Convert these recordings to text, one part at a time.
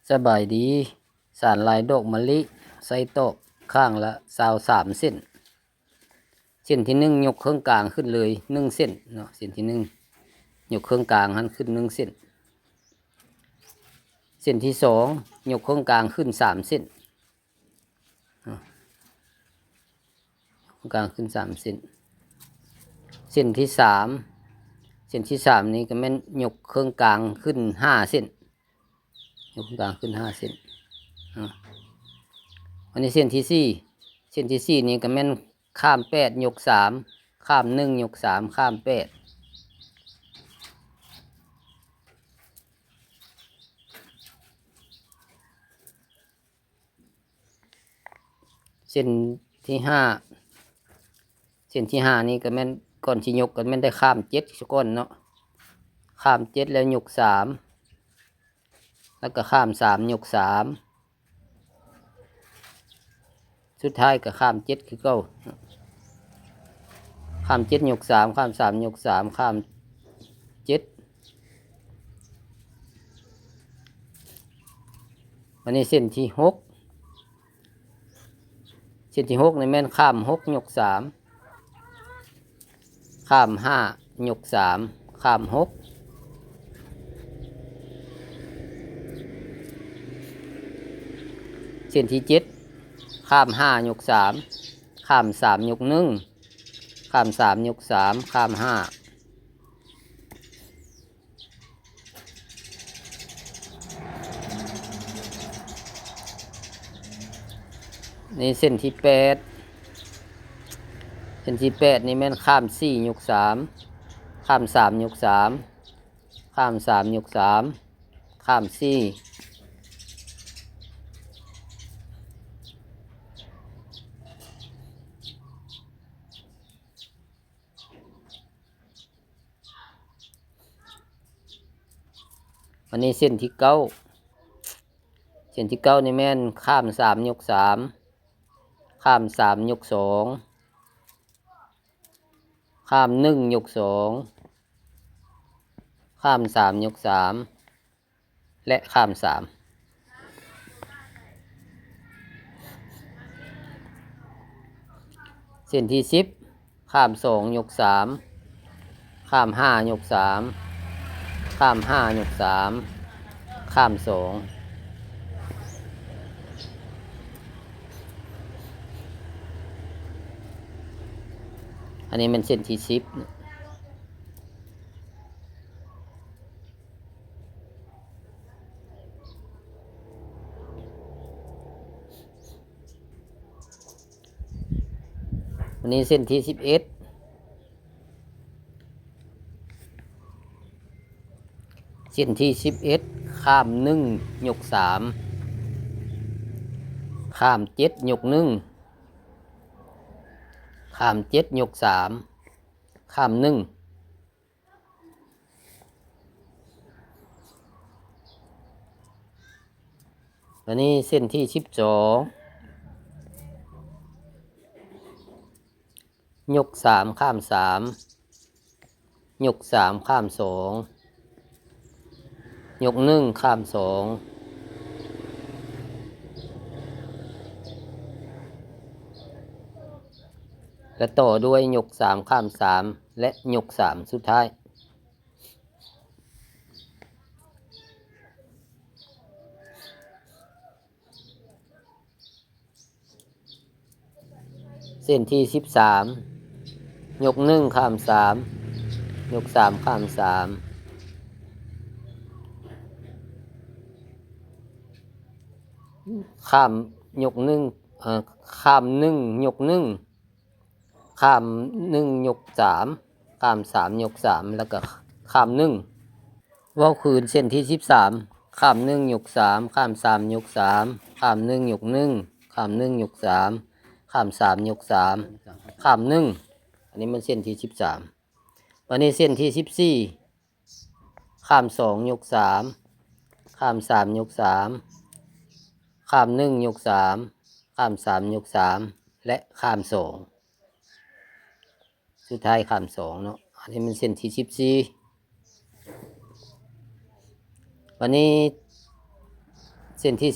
สบายดีสารลายดอกมะลิใส่โต๊ะข้างละ23 เส้นเส้นที่1ยกเครื่องกลางขึ้นเลย1 เส้นเนาะเส้นที่1ยกเครื่องกลางหันขึ้น1 เส้นเส้นที่2ยกเครื่องกลางขึ้น3 เส้นเครื่องกลางขึ้น3 เส้นเส้นที่3นี้ก็แม่นยกเครื่องกลางขึ้น5 เส้นยกเครื่องกลางขึ้น5 เส้นอันนี้เส้นที่4นี้ก็แม่นข้าม8ยก3ข้าม1ยก3ข้าม8เส้นที่5นี้ก็แม่นก่อนที่ยกก็แม่นได้ข้าม7ก้อนเนาะข้าม7แล้วยก3แล้วก็ข้าม3ยก3สุดท้ายก็ข้าม7คือเก่าข้าม7ยก3ข้าม3ยก3ข้าม7อันนี้เส้นที่6ในแม่นข้าม6ยก3ข้าม5ยก3ข้าม6เส้นที่7ข้าม5ยก3ข้าม3ยก1ข้าม3ยก3ข้าม5นี่เส้นที่8นี่แม่นข้าม4ยก3ข้าม3ยก3ข้าม3ยก3ข้าม4อันนี้เส้นที่9นี่แม่นข้าม3ยก3ข้าม3ยก2ข้าม1ยก2ข้าม3ยก3และข้าม3เส้นที่10ข้าม2ยก3ข้าม5ยก3ข้าม5ยก3ข้าม2อันนี้มันเส้นที่10อันนี้เส้นที่11ข้าม1ยก3ข้าม7ยก1ข้าม7ยก3ข้าม1อันนี้เส้นที่12ยก3ข้าม3ยก3ข้าม2ยก1ข้าม2และต่อด้วยยก3ข้าม3และยก3สุดท้ายเส้นที่13ยก1ข้าม3ยก3ข้าม3ข้ามยก1ข้าม1ยก1ข้าม1ยก3ข้าม3ยก3แล้วก็ข้าม1ว่าวคืนเส้นที่13ข้าม1ยก3ข้าม3ยก3ข้าม1ยก1ข้าม1ยก3ข้าม3ยก3ข้าม1อันนี้มันเส้นที่13วันนี้เส้นที่14ข้าม2ยก3ข้าม3ยก3ข้าม1ยก3ข้าม3ยก3และข้าม2สุดท้ายข้าม2เนาะอันนี้มันเส้นที่14วันนี้ เส้นที่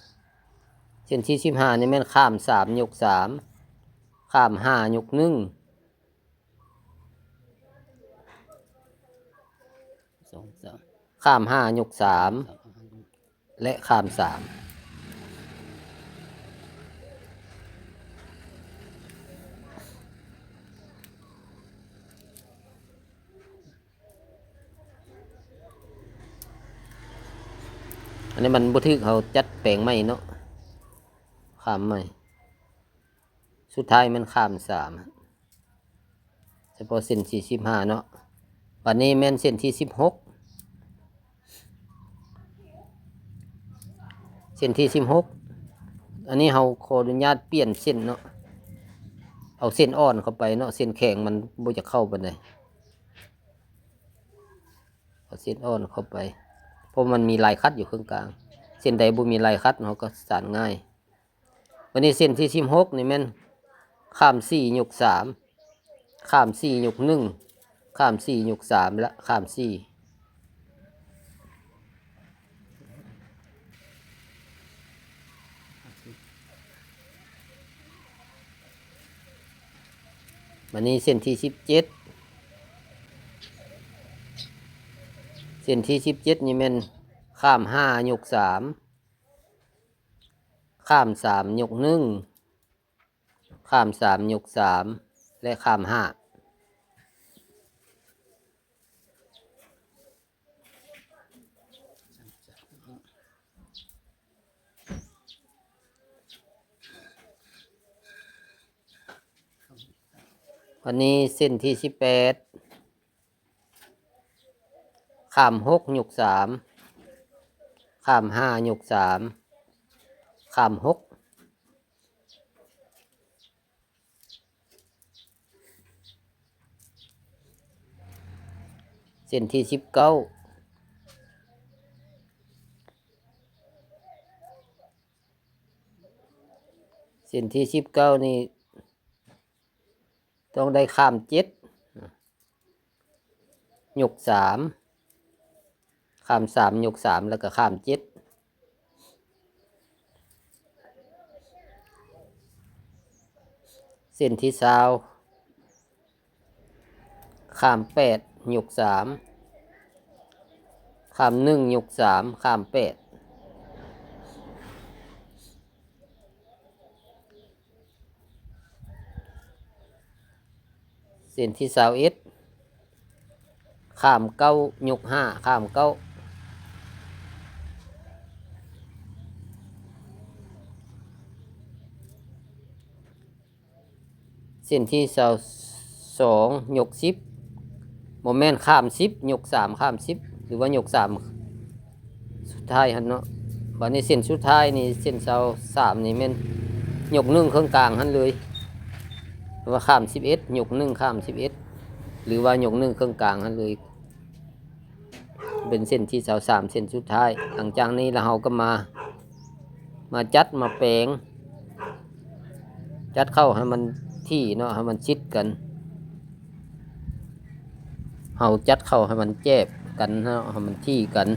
15เส้นที่15นี่แม่นข้าม3ยก3ข้าม5ยก1 2 3ข้าม5ยก3และข้าม3อันนี้มันบ่ถึกเขาจัดแปลงใหม่เนาะข้ามใหม่สุดท้ายมันข้าม3เฉพาะเส้นที่15เนาะวันนี้แม่นเส้นที่16เส้นที่16อันนี้เราขออนุญาตเปลี่ยนเส้นเนาะเอาเส้นอ่อนเข้าไปเนาะเส้นแข็งมันบ่จะเข้าไปไหนเอาเส้นอ่อนเข้าไปเพราะมันมีลายคัดอยู่ข้างกลางเส้นใดบ่มีลายคัดเราก็สานง่ายวันนี้เส้นที่16นี่แม่นข้าม4ยก3ข้าม4ยก1ข้าม4ยก3และข้าม4วันนี้เส้นที่17เส้นที่17นี่แม่นข้าม5ยก3ข้าม3ยก1ข้าม3ยก3และข้าม5วันนี้เส้นที่18ข้าม6ยก3ข้าม5ยก3ข้าม6เส้นที่19เส้นที่19นี่ต้องได้ข้าม7ยก3ข้าม3ยก3แล้วก็ข้าม7เส้นที่20ข้าม8ยก3ข้าม1ยก3ข้าม8เส้นที่21ข้าม9ยก5ข้าม9เส้นที่22ยก10โมเมนต์ข้าม10ยก3ข้าม10หรือว่ายก3สุดท้ายหันเนาะบัดนี้เส้นสุดท้ายนี่เส้น23นี่แม่นยก1เครื่องกลางหันเลยหรือว่าข้าม11ยก1ข้าม11หรือว่ายก1เครื่องกลางหันเลยเป็นเส้นที่23เส้นสุดท้ายหลังจากนี้เราก็มาจัดมาแปลงจัดเข้าให้มันที่เนาะให้มันชิดกันเฮาจัดเข้าให้มันแจบกันเนาะให้มันที่กัน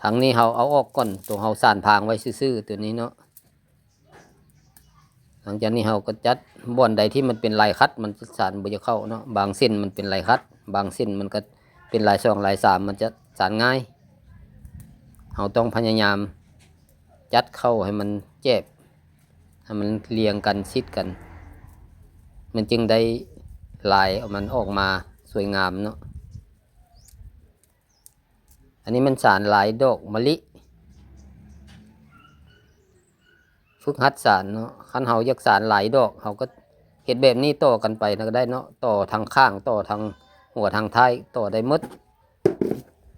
ทางนี้เฮาเอาออกก่อนตัวเฮาสานพางไว้ซื่อๆตัวนี้เนาะหลังจากนี้เฮาก็จัดบ่อนใดที่มันเป็นลายคัดมันสานบ่จะเข้าเนาะบางเส้นมันเป็นลายคัดบางเส้นมันก็เป็นลาย2ลาย3มันจะสานง่ายเฮาต้องพยายามจัดเข้าให้มันแจบให้มันเรียงกันชิดกันมันจึงได้ลายมันออกมาสวยงามเนาะอันนี้มันสารลายดอกมะลิฝึกหัดสารเนาะคันเฮาอยากสารหลายดอกเฮาก็เฮ็ดแบบนี้ต่อกันไปก็ได้เนาะต่อทางข้างต่อทางหัวทางท้ายต่อได้หมด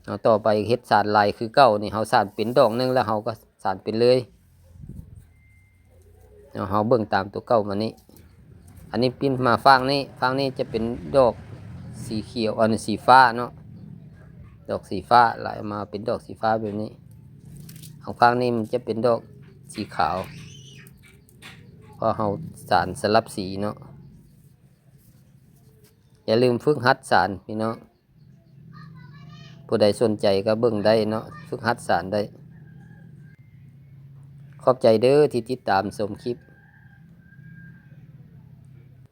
เอาต่อไปเฮ็ดสารลายคือเก่านี่เฮาสารเป็นดอกนึงแล้วเฮาก็สารเป็นเลยเฮาเบิ่งตามตัวเก่ามานี้อันนี้ปิ้นมาฝั่งนี้จะเป็นดอกสีเขียวอันนี้สีฟ้าเนาะดอกสีฟ้าไหลมาเป็นดอกสีฟ้าแบบนี้ของฝั่งนี้มันจะเป็นดอกสีขาวพอเฮาสารสลับสีเนาะอย่าลืมฝึกหัดสารพี่น้อง ผู้ใดสนใจก็เบิ่งได้เนาะฝึกหัดสารได้ขอบใจเด้อที่ติดตามชมคลิป